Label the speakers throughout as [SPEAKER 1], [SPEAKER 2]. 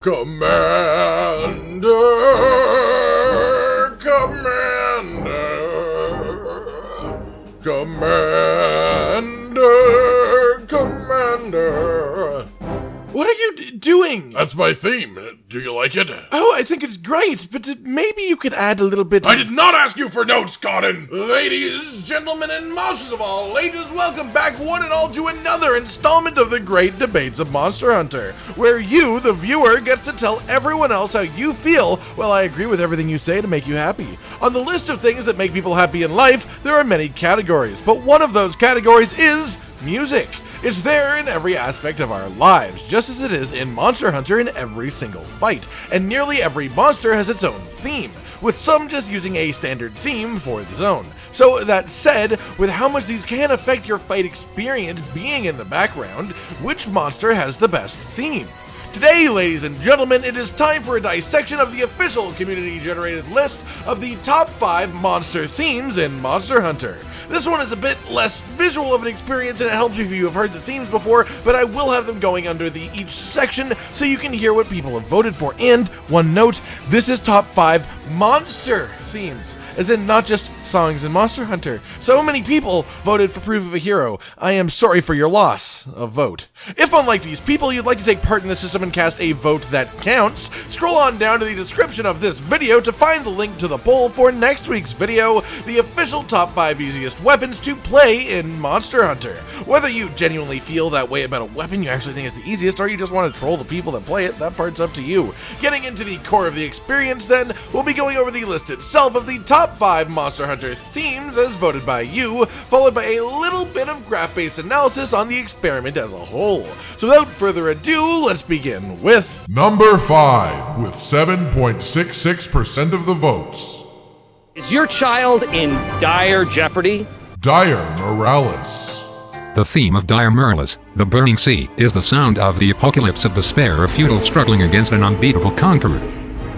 [SPEAKER 1] Commander, Commander.
[SPEAKER 2] What are you doing?
[SPEAKER 1] That's my theme. Do you like it?
[SPEAKER 2] Oh, I think it's great, but maybe you could add a little bit...
[SPEAKER 1] I did not ask you for notes, Cotton! Ladies, gentlemen, and monsters of all ages, welcome back one and all to another installment of the Great Debates of Monster Hunter, where you, the viewer, gets to tell everyone else how you feel while I agree with everything you say to make you happy. On the list of things that make people happy in life, there are many categories, but one of those categories is music. It's there in every aspect of our lives, just as it is in Monster Hunter in every single fight, and nearly every monster has its own theme, with some just using a standard theme for the zone. So that said, with how much these can affect your fight experience being in the background, which monster has the best theme? Today, ladies and gentlemen, it is time for a dissection of the official community-generated list of the top 5 monster themes in Monster Hunter. This one is a bit less visual of an experience and it helps you if you have heard the themes before, but I will have them going under each section so you can hear what people have voted for. And one note, this is top 5 monster themes, as in not just songs in Monster Hunter. So many people voted for Proof of a Hero. I am sorry for your loss of vote. If unlike these people, you'd like to take part in the system and cast a vote that counts, scroll on down to the description of this video to find the link to the poll for next week's video, the official top 5 easiest weapons to play in Monster Hunter. Whether you genuinely feel that way about a weapon you actually think is the easiest, or you just want to troll the people that play it, that part's up to you. Getting into the core of the experience then, we'll be going over the list itself of the top 5 Monster Hunter themes as voted by you, followed by a little bit of graph-based analysis on the experiment as a whole. So without further ado, let's begin with...
[SPEAKER 3] Number 5, with 7.66% of the votes.
[SPEAKER 4] Is your child in dire jeopardy?
[SPEAKER 3] Dire Morales.
[SPEAKER 5] The theme of Dire Morales, the burning sea, is the sound of the apocalypse of despair, of futile struggling against an unbeatable conqueror.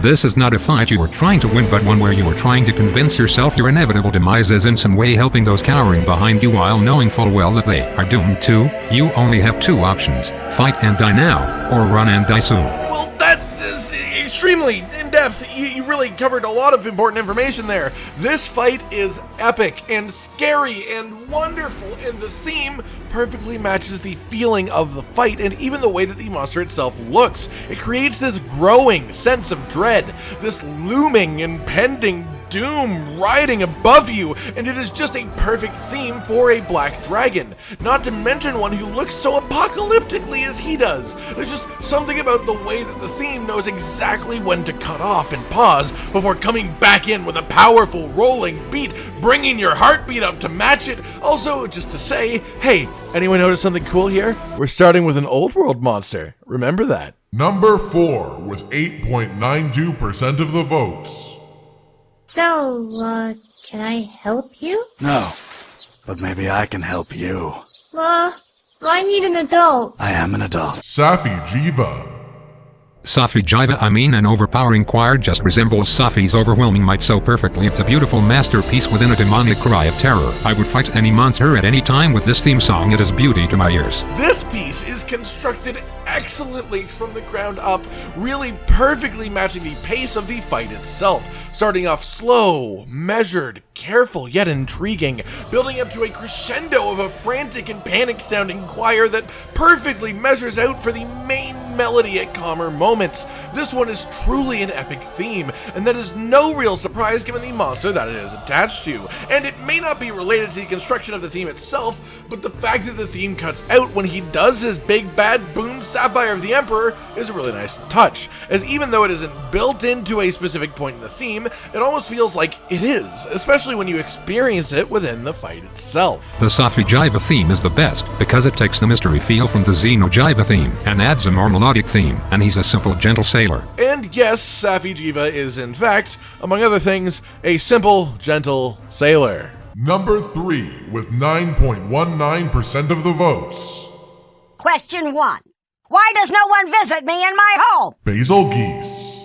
[SPEAKER 5] This is not a fight you are trying to win, but one where you are trying to convince yourself your inevitable demise is in some way helping those cowering behind you while knowing full well that they are doomed to. You only have 2 options, fight and die now, or run and die soon.
[SPEAKER 2] Well, that is extremely in-depth. You really covered a lot of important information there. This fight is epic and scary and wonderful, and the theme perfectly matches the feeling of the fight and even the way that the monster itself looks. It creates this growing sense of dread, this looming, impending doom riding above you, and it is just a perfect theme for a black dragon. Not to mention one who looks so apocalyptically as he does. There's just something about the way that the theme knows exactly when to cut off and pause before coming back in with a powerful rolling beat, bringing your heartbeat up to match it. Also, just to say, hey, anyone notice something cool here? We're starting with an old world monster. Remember that.
[SPEAKER 3] Number 4, with 8.92% of the votes.
[SPEAKER 6] So, can I help you?
[SPEAKER 7] No, but maybe I can help you.
[SPEAKER 6] I need an adult.
[SPEAKER 7] I am an adult.
[SPEAKER 3] Safi'jiiva.
[SPEAKER 5] Safi'jiiva, an overpowering choir, just resembles Safi's overwhelming might so perfectly. It's a beautiful masterpiece within a demonic cry of terror. I would fight any monster at any time with this theme song. It is beauty to my ears.
[SPEAKER 2] This piece is constructed excellently from the ground up, really perfectly matching the pace of the fight itself. Starting off slow, measured, careful, yet intriguing, building up to a crescendo of a frantic and panic-sounding choir that perfectly measures out for the main melody at calmer moments. This one is truly an epic theme, and that is no real surprise given the monster that it is attached to. And it may not be related to the construction of the theme itself, but the fact that the theme cuts out when he does his big bad boom Sapphire of the Emperor is a really nice touch, as even though it isn't built into a specific point in the theme, it almost feels like it is, especially when you experience it within the fight itself.
[SPEAKER 5] The Safi'jiiva theme is the best, because it takes the mystery feel from the Xeno'jiiva theme, and adds a more melodic theme, and he's a simple, gentle sailor.
[SPEAKER 2] And yes, Safi'jiiva is in fact, among other things, a simple, gentle sailor.
[SPEAKER 3] Number 3, with 9.19% of the votes.
[SPEAKER 8] Question 1. Why does no one visit me in my home?
[SPEAKER 3] Basil Geese.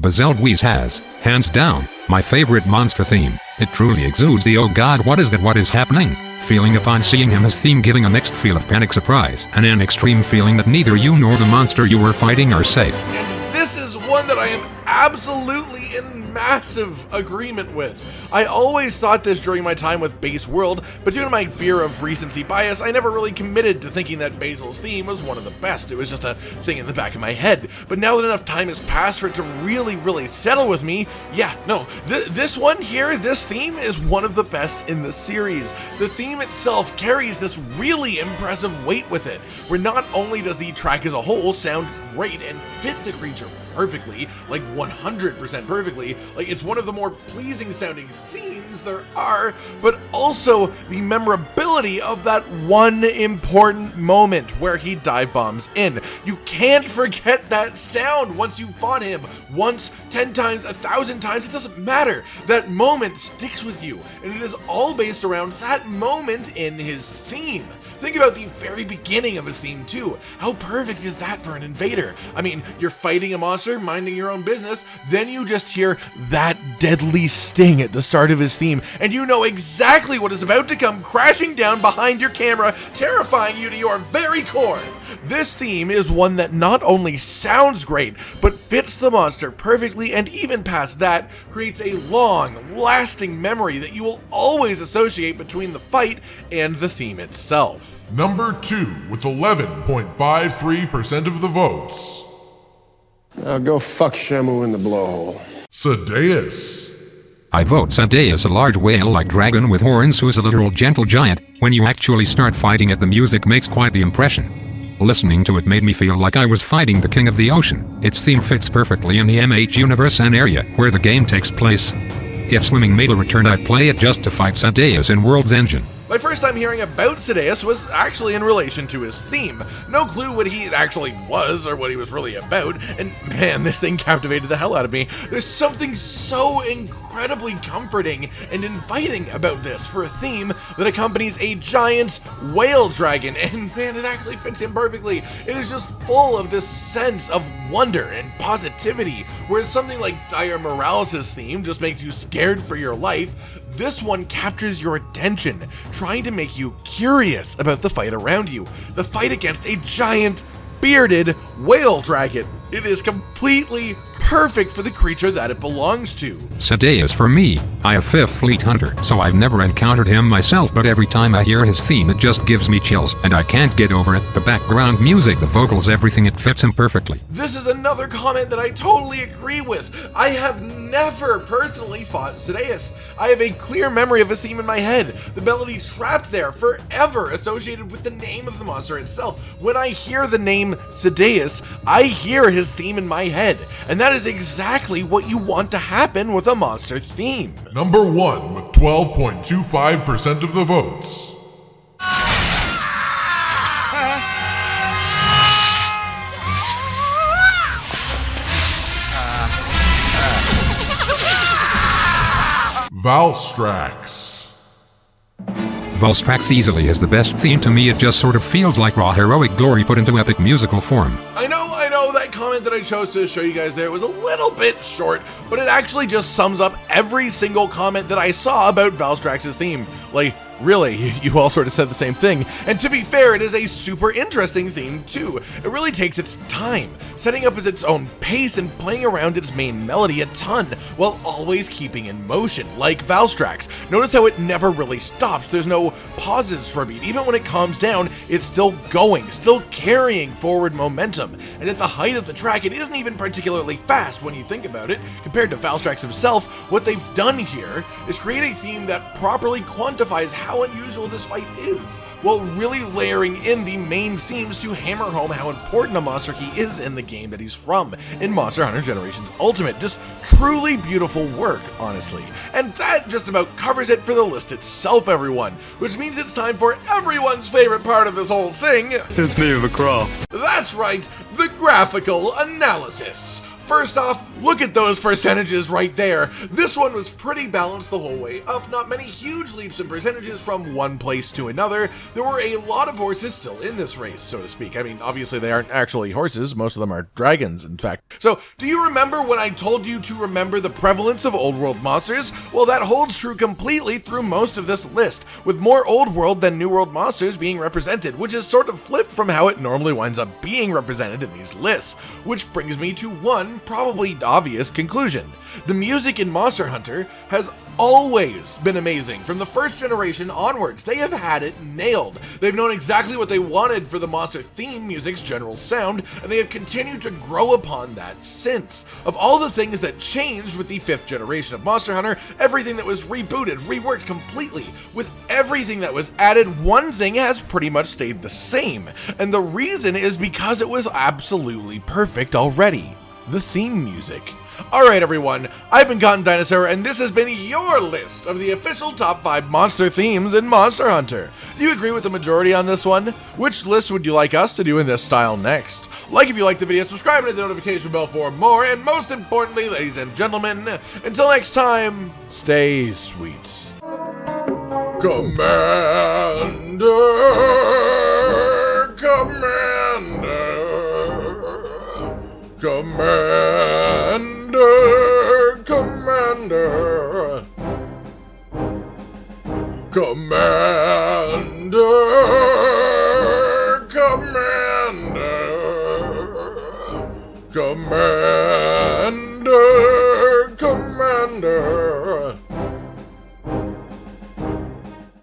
[SPEAKER 5] Bazelgeuse has, hands down, my favorite monster theme. It truly exudes the "oh god, what is that, what is happening?" feeling upon seeing him as theme, giving a mixed feel of panic, surprise, and an extreme feeling that neither you nor the monster you were fighting are safe.
[SPEAKER 2] And this is one that I am absolutely in massive agreement with. I always thought this during my time with Base World, but due to my fear of recency bias, I never really committed to thinking that Basil's theme was one of the best. It was just a thing in the back of my head. But now that enough time has passed for it to really settle with me, yeah, no, this one here, this theme is one of the best in the series. The theme itself carries this really impressive weight with it, where not only does the track as a whole sound great and fit the creature perfectly, like 100% perfectly, like it's one of the more pleasing sounding themes there are, but also the memorability of that one important moment where he dive bombs in. You can't forget that sound once you fought him. Once, 10 times, 1,000 times, it doesn't matter. That moment sticks with you, and it is all based around that moment in his theme. Think about the very beginning of his theme too. How perfect is that for an invader? I mean, you're fighting a monster, minding your own business, then you just hear that deadly sting at the start of his theme, and you know exactly what is about to come crashing down behind your camera, terrifying you to your very core. This theme is one that not only sounds great, but fits the monster perfectly, and even past that, creates a long, lasting memory that you will always associate between the fight and the theme itself.
[SPEAKER 3] Number 2 with 11.53% of the votes.
[SPEAKER 9] Now go fuck Shamu in the blowhole.
[SPEAKER 3] Sadeus.
[SPEAKER 5] I vote Sadeus, a large whale-like dragon with horns who is a literal gentle giant. When you actually start fighting it, the music makes quite the impression. Listening to it made me feel like I was fighting the king of the ocean. Its theme fits perfectly in the MH universe and area where the game takes place. If Swimming made a return, I'd play it just to fight Sadeus in World's Engine.
[SPEAKER 2] My first time hearing about Sadeus was actually in relation to his theme. No clue what he actually was or what he was really about, and man, this thing captivated the hell out of me. There's something so incredibly comforting and inviting about this for a theme that accompanies a giant whale dragon, and man, it actually fits him perfectly. It is just full of this sense of wonder and positivity, whereas something like Dire Morales' theme just makes you scared for your life. This one captures your attention, trying to make you curious about the fight around you. The fight against a giant, bearded whale dragon. It is completely perfect for the creature that it belongs to.
[SPEAKER 5] Sadeus for me. I have 5th Fleet Hunter, so I've never encountered him myself, but every time I hear his theme it just gives me chills, and I can't get over it. The background music, the vocals, everything, it fits him perfectly.
[SPEAKER 2] This is another comment that I totally agree with. I have never personally fought Sadeus. I have a clear memory of his theme in my head, the melody trapped there forever associated with the name of the monster itself. When I hear the name Sadeus, I hear his theme in my head, and that is exactly what you want to happen with a monster theme.
[SPEAKER 3] Number 1 with 12.25% of the votes. Valstrax.
[SPEAKER 5] Valstrax easily is the best theme to me. It just sort of feels like raw heroic glory put into epic musical form.
[SPEAKER 2] I know, that comment that I chose to show you guys there was a little bit short, but it actually just sums up every single comment that I saw about Valstrax's theme. Like, really, you all sort of said the same thing. And to be fair, it is a super interesting theme too. It really takes its time, setting up as its own pace and playing around its main melody a ton, while always keeping in motion, like Valstrax. Notice how it never really stops. There's no pauses for a beat. Even when it calms down, it's still going, still carrying forward momentum. And at the height of the track, it isn't even particularly fast when you think about it. Compared to Valstrax himself, what they've done here is create a theme that properly quantifies how unusual this fight is, while really layering in the main themes to hammer home how important a monster he is in the game that he's from, in Monster Hunter Generations Ultimate. Just truly beautiful work, honestly. And that just about covers it for the list itself, everyone, which means it's time for everyone's favorite part of this whole thing.
[SPEAKER 7] It's me, the crow.
[SPEAKER 2] That's right, the graphical analysis. First off, look at those percentages right there. This one was pretty balanced the whole way up, not many huge leaps in percentages from one place to another. There were a lot of horses still in this race, so to speak. I mean, obviously they aren't actually horses, most of them are dragons, in fact. So, do you remember when I told you to remember the prevalence of old world monsters? Well, that holds true completely through most of this list, with more old world than new world monsters being represented, which is sort of flipped from how it normally winds up being represented in these lists, which brings me to one probably obvious conclusion. The music in Monster Hunter has always been amazing. From the first generation onwards, they have had it nailed. They've known exactly what they wanted for the monster theme music's general sound, and they have continued to grow upon that since. Of all the things that changed with the 5th generation of Monster Hunter, everything that was rebooted, reworked completely, with everything that was added, one thing has pretty much stayed the same. And the reason is because it was absolutely perfect already. The theme music. Alright everyone, I've been Cotton Dinosaur, and this has been your list of the official top 5 monster themes in Monster Hunter. Do you agree with the majority on this one? Which list would you like us to do in this style next? Like if you liked the video, subscribe and hit the notification bell for more, and most importantly, ladies and gentlemen, until next time, stay sweet. Commander! Commander! Commander, Commander, Commander, Commander, Commander.